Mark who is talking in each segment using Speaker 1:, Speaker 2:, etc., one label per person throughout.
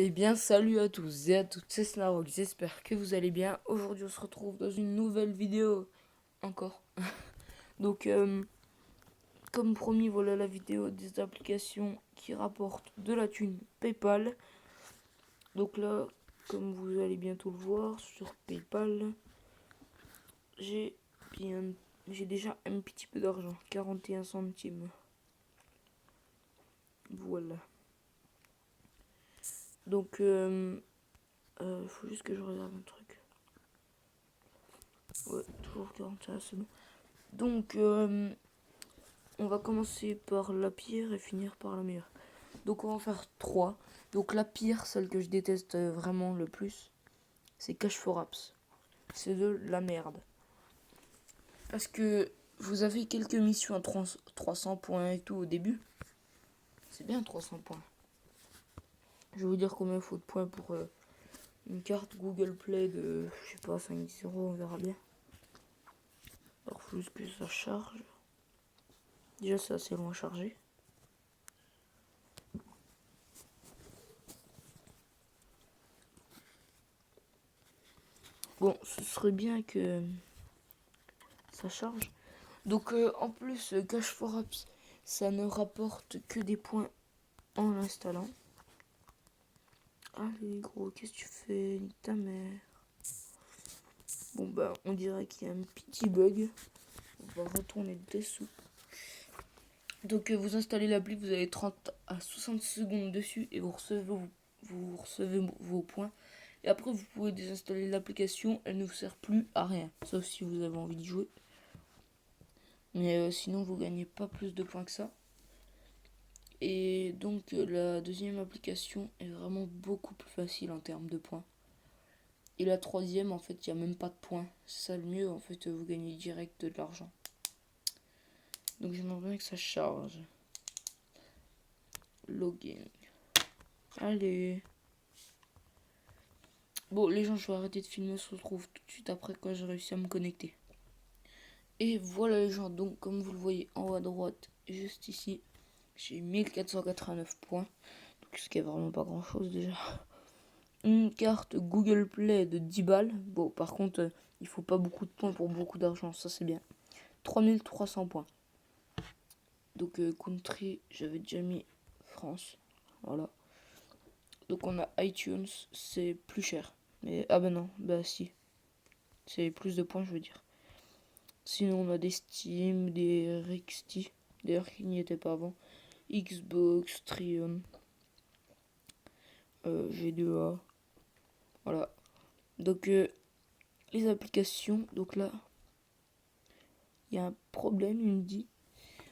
Speaker 1: Eh bien, salut à tous et à toutes, c'est Snarok, j'espère que vous allez bien. Aujourd'hui, on se retrouve dans une nouvelle vidéo, encore. Donc, comme promis, voilà la vidéo des applications qui rapportent de la thune PayPal. Donc là, comme vous allez bientôt le voir, sur PayPal, j'ai bien, j'ai déjà un petit peu d'argent, 41 centimes. Voilà. Donc, faut juste que je regarde un truc. Ouais, toujours 41, c'est bon. Donc, on va commencer par la pire et finir par la meilleure. Donc on va faire 3. Donc la pire, celle que je déteste vraiment le plus, c'est Cash for Apps. C'est de la merde. Parce que vous avez quelques missions à 300 points et tout au début. C'est bien 300 points. Je vais vous dire combien il faut de points pour une carte Google Play de, je sais pas, 5-10 euros, on verra bien. Alors faut juste que ça charge. Déjà c'est assez loin chargé. Bon, ce serait bien que ça charge. Donc en plus, Cash for Apps, ça ne rapporte que des points en l'installant. Allez gros, qu'est-ce que tu fais? Nique ta mère. Bon bah, on dirait qu'il y a un petit bug. On va retourner dessous. Donc vous installez l'appli, vous avez 30 à 60 secondes dessus et vous recevez vos points. Et après, vous pouvez désinstaller l'application, elle ne vous sert plus à rien. Sauf si vous avez envie d'y jouer. Mais sinon, vous gagnez pas plus de points que ça. Et donc la deuxième application est vraiment beaucoup plus facile en termes de points. Et la troisième, en fait, il n'y a même pas de points. C'est ça le mieux, en fait, vous gagnez direct de l'argent. Donc j'aimerais bien que ça charge. Login. Allez. Bon, les gens, je vais arrêter de filmer, on se retrouve tout de suite après quand j'ai réussi à me connecter. Et voilà les gens, donc comme vous le voyez en haut à droite, juste ici, j'ai 1489 points. Donc, ce qui est vraiment pas grand chose déjà. Une carte Google Play de 10 balles. Bon, par contre, il faut pas beaucoup de points pour beaucoup d'argent, ça c'est bien. 3300 points. Donc, country, j'avais déjà mis France. Voilà. Donc, on a iTunes, c'est plus cher. Mais, ah bah non, bah si. C'est plus de points, je veux dire. Sinon, on a des Steam, des Rixty. D'ailleurs, qui n'y étaient pas avant. Xbox, Trion, G2A. Voilà. Donc, les applications. Donc là, il y a un problème, il me dit.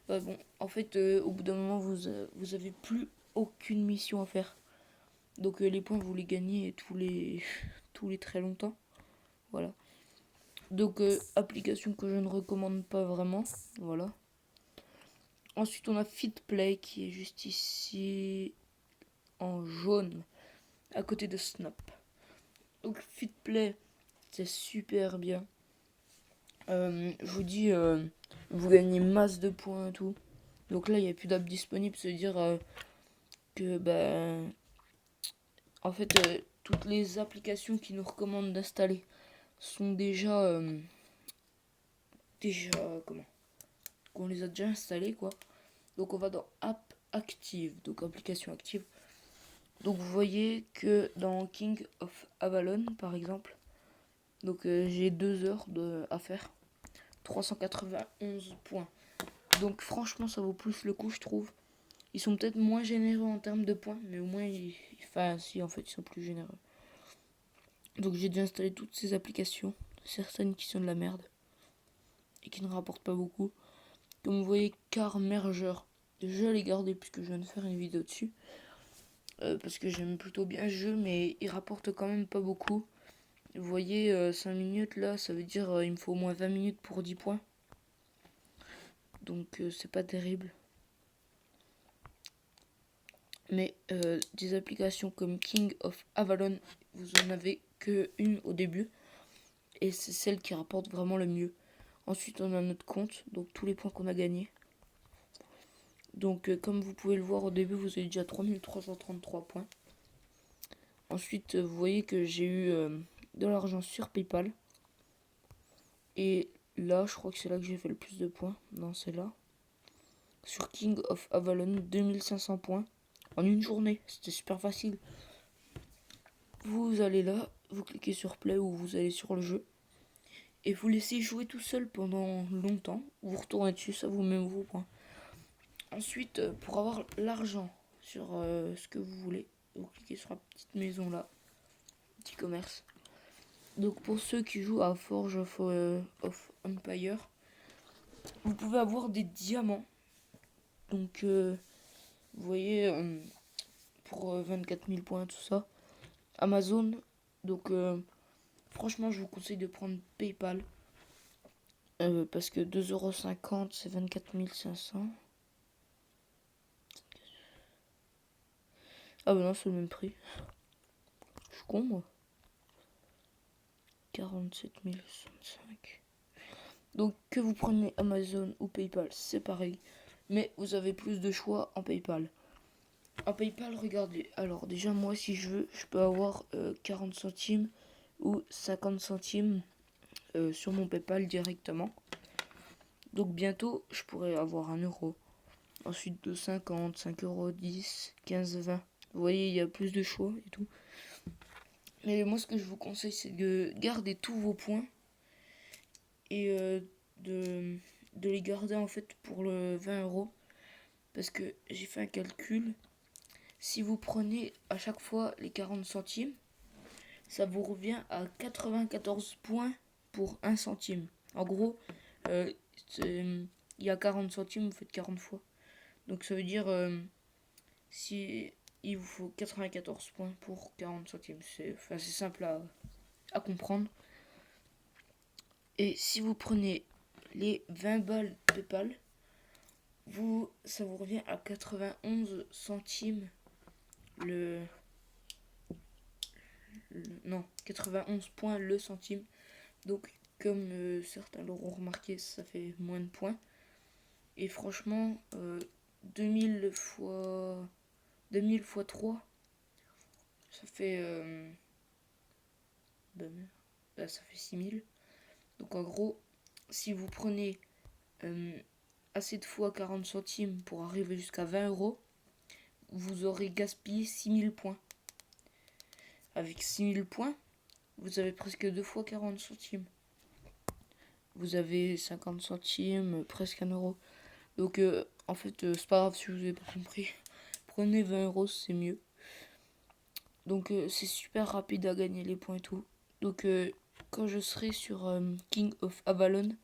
Speaker 1: Bon, en fait, au bout d'un moment, vous avez plus aucune mission à faire. Donc les points, vous les gagnez tous les très longtemps. Voilà. Donc application que je ne recommande pas vraiment. Voilà. Ensuite, on a FitPlay qui est juste ici en jaune à côté de Snap. Donc FitPlay, c'est super bien. Je vous dis, vous gagnez masse de points et tout. Donc là, il n'y a plus d'app disponible. Se dire que, ben, en fait, toutes les applications qui nous recommandent d'installer sont déjà, comment, qu'on les a déjà installées, quoi. Donc on va dans App Active, donc application active. Donc vous voyez que dans King of Avalon, par exemple, donc j'ai 2 heures à faire. 391 points. Donc franchement, ça vaut plus le coup, je trouve. Ils sont peut-être moins généreux en termes de points, mais au moins, enfin, si, en fait, ils sont plus généreux. Donc j'ai dû installer toutes ces applications, certaines qui sont de la merde et qui ne rapportent pas beaucoup. Comme vous voyez, Car Merger, je l'ai gardé puisque je viens de faire une vidéo dessus. Parce que j'aime plutôt bien le jeu, mais il rapporte quand même pas beaucoup. Vous voyez, 5 minutes là, ça veut dire il me faut au moins 20 minutes pour 10 points. Donc c'est pas terrible. Mais des applications comme King of Avalon, vous en avez que une au début. Et c'est celle qui rapporte vraiment le mieux. Ensuite, on a notre compte, donc tous les points qu'on a gagnés. Donc, comme vous pouvez le voir au début, vous avez déjà 3333 points. Ensuite, vous voyez que j'ai eu de l'argent sur PayPal. Et là, je crois que c'est là que j'ai fait le plus de points. Non, c'est là. Sur King of Avalon, 2500 points en une journée. C'était super facile. Vous allez là, vous cliquez sur Play ou vous allez sur le jeu. Et vous laissez jouer tout seul pendant longtemps. Vous retournez dessus, ça vous met vos points. Ensuite, pour avoir l'argent sur ce que vous voulez, vous cliquez sur la petite maison là. Petit commerce. Donc pour ceux qui jouent à Forge of Empire, vous pouvez avoir des diamants. Donc vous voyez, pour 24 000 points, tout ça. Amazon. Donc franchement, je vous conseille de prendre PayPal. Parce que 2,50 € c'est 24 500. Ah bah non, c'est le même prix. Je suis con moi. 47 065. Donc que vous preniez Amazon ou PayPal, c'est pareil. Mais vous avez plus de choix en PayPal. En PayPal, regardez. Alors déjà, moi, si je veux, je peux avoir 40 centimes ou 50 centimes sur mon PayPal directement. Donc bientôt, je pourrais avoir 1 €. Ensuite de 50, 5 €, 10, 15, 20. Vous voyez, il y a plus de choix et tout. Mais moi, ce que je vous conseille, c'est de garder tous vos points et de les garder en fait pour le 20 €. Parce que j'ai fait un calcul. Si vous prenez à chaque fois les 40 centimes, ça vous revient à 94 points pour 1 centime. En gros, il y a 40 centimes, vous faites 40 fois. Donc ça veut dire si il vous faut 94 points pour 40 centimes. C'est simple à comprendre. Et si vous prenez les 20 balles PayPal, ça vous revient à 91 centimes non, 91 points le centime. Donc, comme certains l'auront remarqué, ça fait moins de points. Et franchement, 2000 fois 3, ça fait ça fait 6000. Donc en gros, si vous prenez assez de fois 40 centimes pour arriver jusqu'à 20 €, vous aurez gaspillé 6000 points. Avec 6000 points, vous avez presque 2 fois 40 centimes. Vous avez 50 centimes, presque 1 €. Donc en fait, c'est pas grave si vous n'avez pas compris. Prenez 20 €, c'est mieux. Donc c'est super rapide à gagner les points et tout. Donc quand je serai sur King of Avalon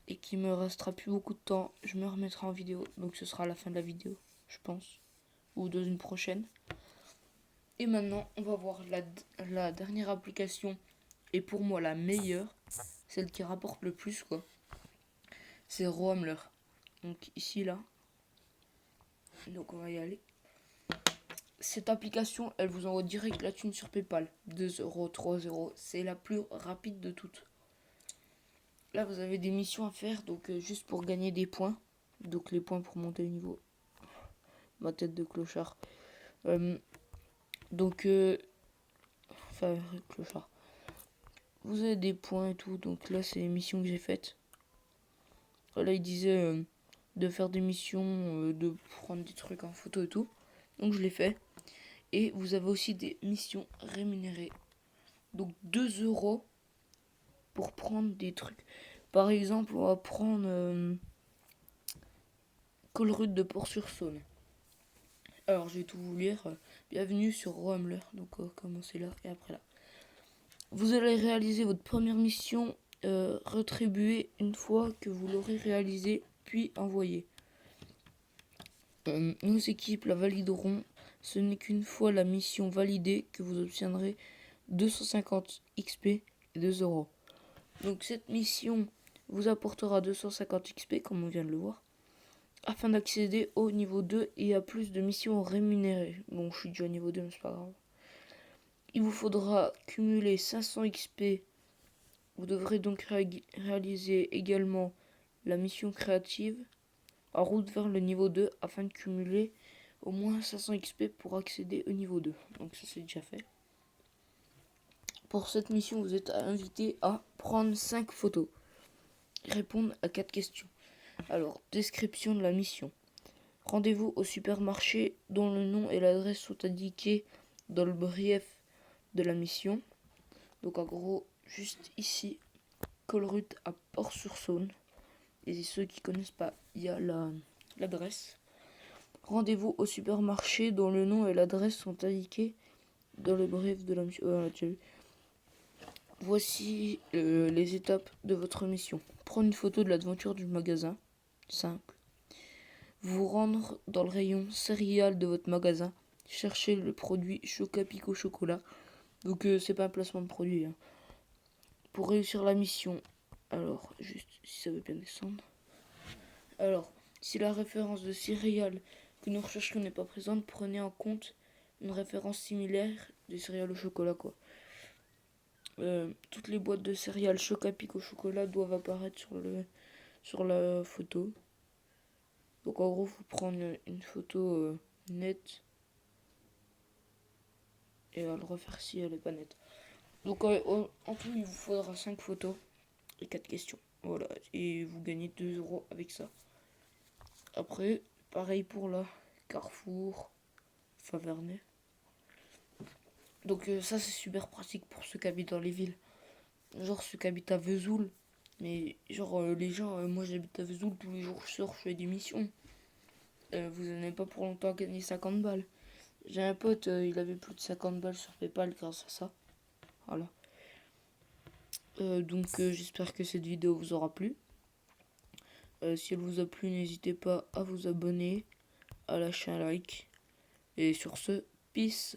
Speaker 1: et qu'il me restera plus beaucoup de temps, je me remettrai en vidéo. Donc ce sera à la fin de la vidéo, je pense. Ou dans une prochaine. Et maintenant, on va voir la dernière application. Et pour moi, la meilleure, celle qui rapporte le plus, quoi. C'est Roamler. Donc ici, là. Donc on va y aller. Cette application, elle vous envoie direct la thune sur PayPal. 2 €, 3 €. C'est la plus rapide de toutes. Là, vous avez des missions à faire. Donc juste pour gagner des points. Donc les points pour monter le niveau. Ma tête de clochard. Clochard. Vous avez des points et tout. Donc là, c'est les missions que j'ai faites. Là, il disait de faire des missions, de prendre des trucs en photo et tout. Donc je l'ai fait. Et vous avez aussi des missions rémunérées. Donc 2 € pour prendre des trucs. Par exemple, on va prendre Colruyt de Port-sur-Saône. Alors, je vais tout vous lire. Bienvenue sur Roamler. Donc, commencez là et après là. Vous allez réaliser votre première mission rétribuée une fois que vous l'aurez réalisée, puis envoyée. Nos équipes la valideront. Ce n'est qu'une fois la mission validée que vous obtiendrez 250 XP et 2 €. Donc cette mission vous apportera 250 XP, comme on vient de le voir, afin d'accéder au niveau 2 et à plus de missions rémunérées. Bon, je suis déjà au niveau 2, mais c'est pas grave. Il vous faudra cumuler 500 XP. Vous devrez donc réaliser également la mission créative en route vers le niveau 2 afin de cumuler au moins 500 XP pour accéder au niveau 2. Donc ça c'est déjà fait. Pour cette mission, vous êtes invité à prendre 5 photos. Répondre à 4 questions. Alors, description de la mission. Rendez-vous au supermarché dont le nom et l'adresse sont indiqués dans le brief de la mission. Donc en gros, juste ici, Colruyt à Port-sur-Saône. Et ceux qui connaissent pas, il y a l'adresse. Rendez-vous au supermarché dont le nom et l'adresse sont indiqués dans le brief de la mission. On l'a déjà vu. Voici les étapes de votre mission. Prendre une photo de l'aventure du magasin. Simple. Vous rendre dans le rayon céréales de votre magasin. Chercher le produit Choca Pico Chocolat. Donc c'est pas un placement de produit. Hein. Pour réussir la mission, alors juste si ça veut bien descendre. Alors, si la référence de céréales que nous recherchons n'est pas présente, prenez en compte une référence similaire des céréales au chocolat quoi. Toutes les boîtes de céréales Choca Pico Chocolat doivent apparaître sur la photo. Donc en gros, faut prendre une photo nette et à le refaire si elle est pas nette. Donc en tout, il vous faudra 5 photos et 4 questions. Voilà, et vous gagnez 2 euros avec ça. Après, pareil pour la Carrefour, Favernay. Donc ça c'est super pratique pour ceux qui habitent dans les villes. Genre ceux qui habitent à Vesoul. Mais genre les gens, moi j'habite à Vesoul, tous les jours je sors, je fais des missions. Vous n'en avez pas pour longtemps à gagner 50 balles. J'ai un pote, il avait plus de 50 balles sur Paypal grâce à ça. Voilà. Donc j'espère que cette vidéo vous aura plu. Si elle vous a plu, n'hésitez pas à vous abonner, à lâcher un like. Et sur ce, peace.